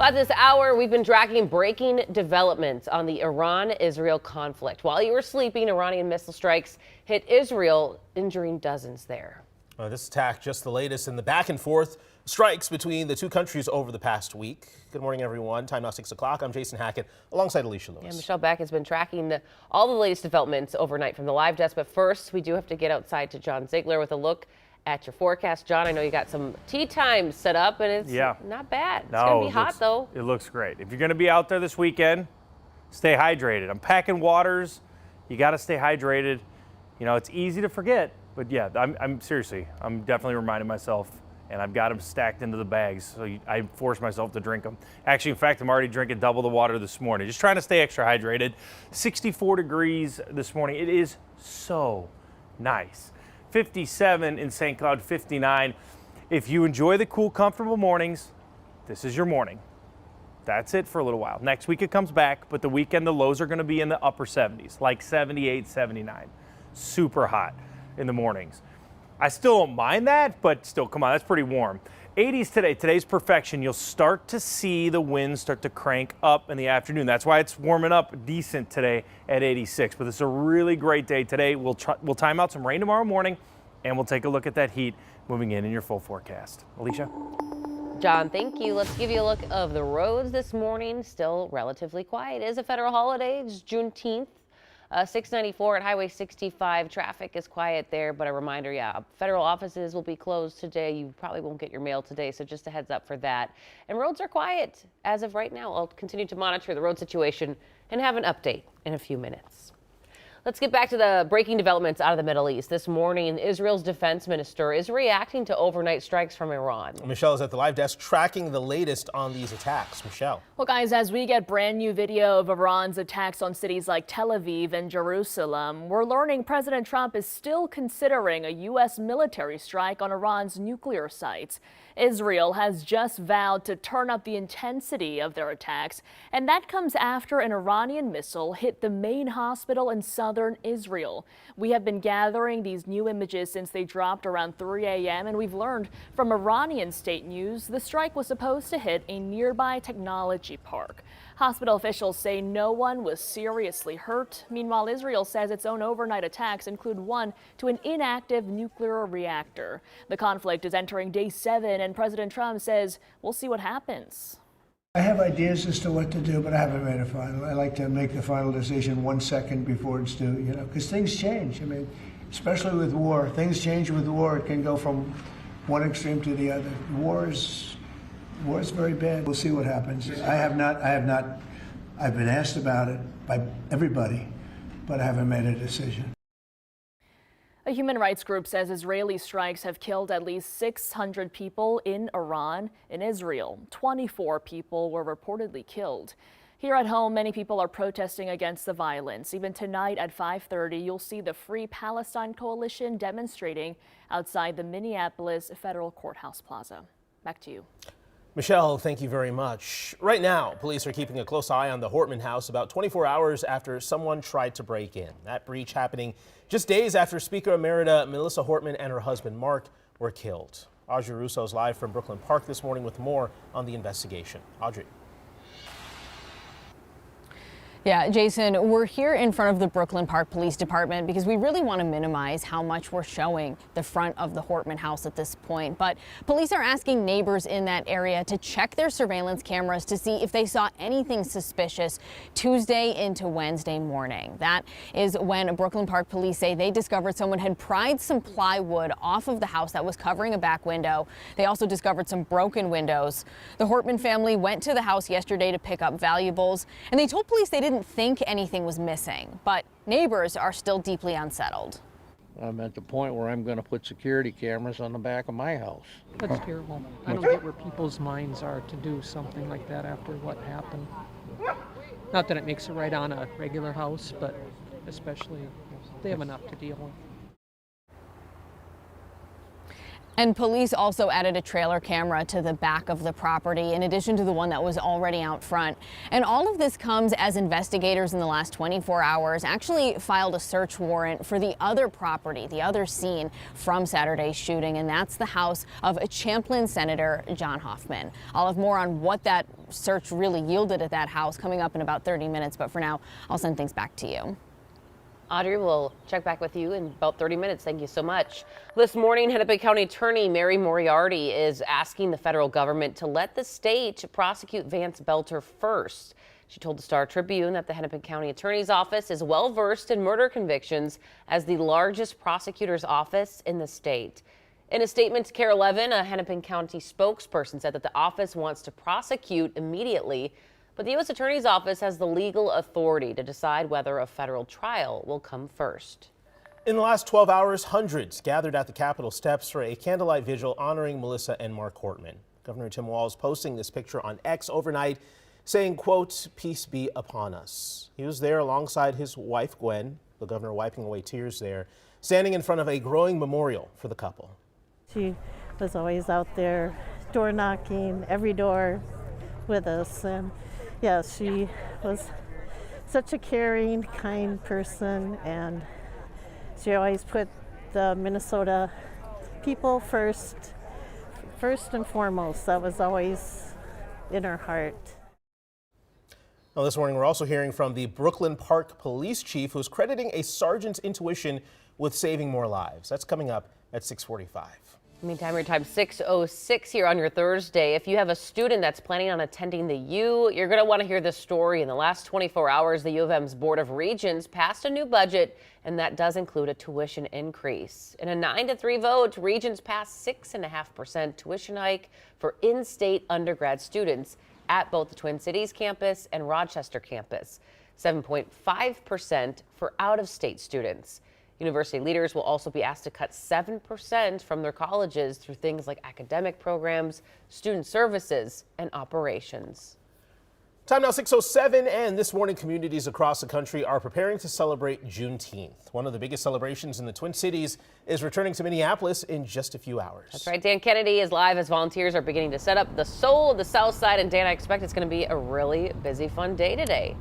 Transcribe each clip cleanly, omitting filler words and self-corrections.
Well, this hour, we've been tracking breaking developments on the Iran-Israel conflict. While you were sleeping, Iranian missile strikes hit Israel, injuring dozens there. This attack just the latest in the back and forth strikes between the two countries over the past week. Good morning, everyone. Time now 6 o'clock. I'm Jason Hackett alongside Alicia Lewis. Yeah, Michelle Beck has been tracking all the latest developments overnight from the live desk. But first, we do have to get outside to John Ziegler with a look at your forecast. John, I know you got some tea times set up, and it's not bad. It's going to be hot, though. It looks great. If you're going to be out there this weekend, stay hydrated. I'm packing waters. You got to stay hydrated. You know, it's easy to forget, but yeah, I'm seriously, I'm definitely reminding myself, and I've got them stacked into the bags, so I force myself to drink them. Actually, in fact, I'm already drinking double the water this morning. Just trying to stay extra hydrated. 64 degrees this morning. It is so nice. 57 in St. Cloud, 59. If you enjoy the cool, comfortable mornings, this is your morning. That's it for a little while. Next week it comes back, but the weekend the lows are going to be in the upper 70s, like 78, 79. Super hot in the mornings. I still don't mind that, but still, come on, that's pretty warm. 80s today. Today's perfection. You'll start to see the winds start to crank up in the afternoon. That's why it's warming up decent today at 86. But it's a really great day today. We'll time out some rain tomorrow morning, and we'll take a look at that heat moving in your full forecast. Alicia? John, thank you. Let's give you a look of the roads this morning. Still relatively quiet. It is a federal holiday. It's Juneteenth. 694 at Highway 65. Traffic is quiet there, but a reminder, federal offices will be closed today. You probably won't get your mail today, so just a heads up for that. And roads are quiet as of right now. I'll continue to monitor the road situation and have an update in a few minutes. Let's get back to the breaking developments out of the Middle East. This morning, Israel's defense minister is reacting to overnight strikes from Iran. Michelle is at the live desk tracking the latest on these attacks. Michelle. Well, guys, as we get brand new video of Iran's attacks on cities like Tel Aviv and Jerusalem, we're learning President Trump is still considering a U.S. military strike on Iran's nuclear sites. Israel has just vowed to turn up the intensity of their attacks, and that comes after an Iranian missile hit the main hospital in southern Israel. We have been gathering these new images since they dropped around 3 a.m., and we've learned from Iranian state news the strike was supposed to hit a nearby technology park. Hospital officials say no one was seriously hurt. Meanwhile, Israel says its own overnight attacks include one to an inactive nuclear reactor. The conflict is entering day 7, and President Trump says we'll see what happens. I have ideas as to what to do, but I haven't made a final. I like to make the final decision 1 second before it's due, because things change. I mean, especially with war, things change with war. It can go from one extreme to the other. War is very bad. We'll see what happens. I've been asked about it by everybody, but I haven't made a decision. A human rights group says Israeli strikes have killed at least 600 people in Iran. In Israel, 24 people were reportedly killed. Here at home, many people are protesting against the violence. Even tonight at 5:30, you'll see the Free Palestine Coalition demonstrating outside the Minneapolis Federal Courthouse Plaza. Back to you. Michelle, thank you very much. Right now, police are keeping a close eye on the Hortman house about 24 hours after someone tried to break in. That breach happening just days after Speaker Emerita Melissa Hortman and her husband Mark were killed. Audrey Russo is live from Brooklyn Park this morning with more on the investigation. Audrey. Yeah, Jason, we're here in front of the Brooklyn Park Police Department because we really want to minimize how much we're showing the front of the Hortman house at this point. But police are asking neighbors in that area to check their surveillance cameras to see if they saw anything suspicious Tuesday into Wednesday morning. That is when Brooklyn Park police say they discovered someone had pried some plywood off of the house that was covering a back window. They also discovered some broken windows. The Hortman family went to the house yesterday to pick up valuables, and they told police they didn't think anything was missing, but neighbors are still deeply unsettled. I'm at the point where I'm going to put security cameras on the back of my house. That's terrible. I don't get where people's minds are to do something like that after what happened. Not that it makes it right on a regular house, but especially they have enough to deal with. And police also added a trailer camera to the back of the property, in addition to the one that was already out front. And all of this comes as investigators in the last 24 hours actually filed a search warrant for the other property, the other scene from Saturday's shooting, and that's the house of Champlin Senator John Hoffman. I'll have more on what that search really yielded at that house coming up in about 30 minutes, but for now, I'll send things back to you. Audrey, we'll check back with you in about 30 minutes. Thank you so much. This morning, Hennepin County Attorney Mary Moriarty is asking the federal government to let the state prosecute Vance Belter first. She told the Star Tribune that the Hennepin County Attorney's Office is well versed in murder convictions as the largest prosecutor's office in the state. In a statement to KARE 11, a Hennepin County spokesperson said that the office wants to prosecute immediately, but the U.S. Attorney's Office has the legal authority to decide whether a federal trial will come first. In the last 12 hours, hundreds gathered at the Capitol steps for a candlelight vigil honoring Melissa and Mark Hortman. Governor Tim Walz posting this picture on X overnight, saying, quote, "Peace be upon us." He was there alongside his wife, Gwen, the governor wiping away tears there, standing in front of a growing memorial for the couple. She was always out there door knocking, every door with us, and yeah, she was such a caring, kind person, and she always put the Minnesota people first and foremost. That was always in her heart. Well, this morning we're also hearing from the Brooklyn Park Police Chief, who's crediting a sergeant's intuition with saving more lives. That's coming up at 6:45. Meantime, your time 6:06 here on your Thursday. If you have a student that's planning on attending the U, you're going to want to hear this story. In the last 24 hours, the U of M's Board of Regents passed a new budget, and that does include a tuition increase. In a 9-3 vote, Regents passed 6.5% tuition hike for in-state undergrad students at both the Twin Cities campus and Rochester campus, 7.5% for out-of-state students. University leaders will also be asked to cut 7% from their colleges through things like academic programs, student services, and operations. Time now 6:07, and this morning communities across the country are preparing to celebrate Juneteenth. One of the biggest celebrations in the Twin Cities is returning to Minneapolis in just a few hours. That's right. Dan Kennedy is live as volunteers are beginning to set up the soul of the South Side. And Dan, I expect it's going to be a really busy, fun day today.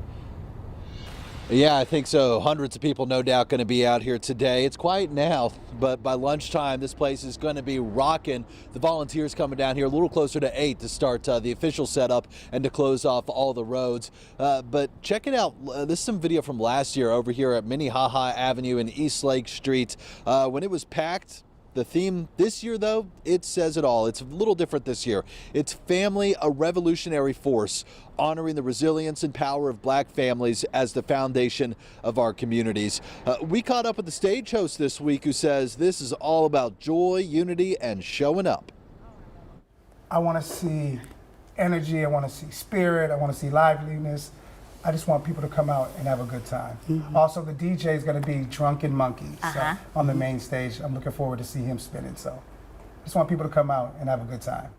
Yeah, I think so. Hundreds of people no doubt going to be out here today. It's quiet now, but by lunchtime, this place is going to be rocking. The volunteers coming down here a little closer to 8 to start the official setup and to close off all the roads. But check it out. This is some video from last year over here at Minnehaha Avenue and East Lake Street when it was packed. The theme this year, though, it says it all. It's a little different this year. It's Family, a Revolutionary Force, honoring the resilience and power of black families as the foundation of our communities. We caught up with the stage host this week who says this is all about joy, unity, and showing up. I want to see energy. I want to see spirit. I want to see liveliness. I just want people to come out and have a good time. Also, the DJ is going to be Drunken Monkey on the main stage. I'm looking forward to see him spinning. So I just want people to come out and have a good time.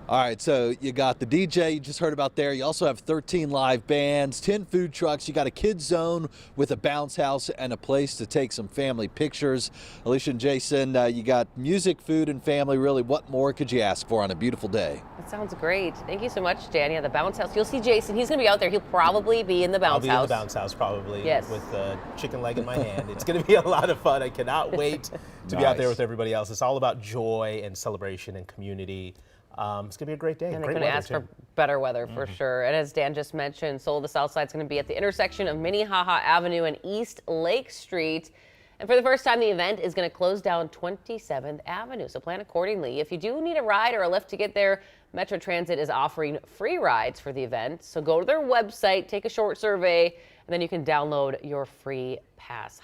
All right, so you got the DJ you just heard about there. You also have 13 live bands, 10 food trucks. You got a kids zone with a bounce house and a place to take some family pictures. Alicia and Jason, you got music, food, and family. Really, what more could you ask for on a beautiful day? That sounds great. Thank you so much, Dan. Yeah, the bounce house. You'll see Jason. He's going to be out there. He'll probably be in the bounce house. I'll be in the bounce house probably, yes, with the chicken leg in my hand. It's going to be a lot of fun. I cannot wait to be out there with everybody else. It's all about joy and celebration and community. It's going to be a great day. And they're going to ask for better weather for sure. And as Dan just mentioned, Soul of the South Side is going to be at the intersection of Minnehaha Avenue and East Lake Street. And for the first time, the event is going to close down 27th Avenue. So plan accordingly. If you do need a ride or a lift to get there, Metro Transit is offering free rides for the event. So go to their website, take a short survey, and then you can download your free pass.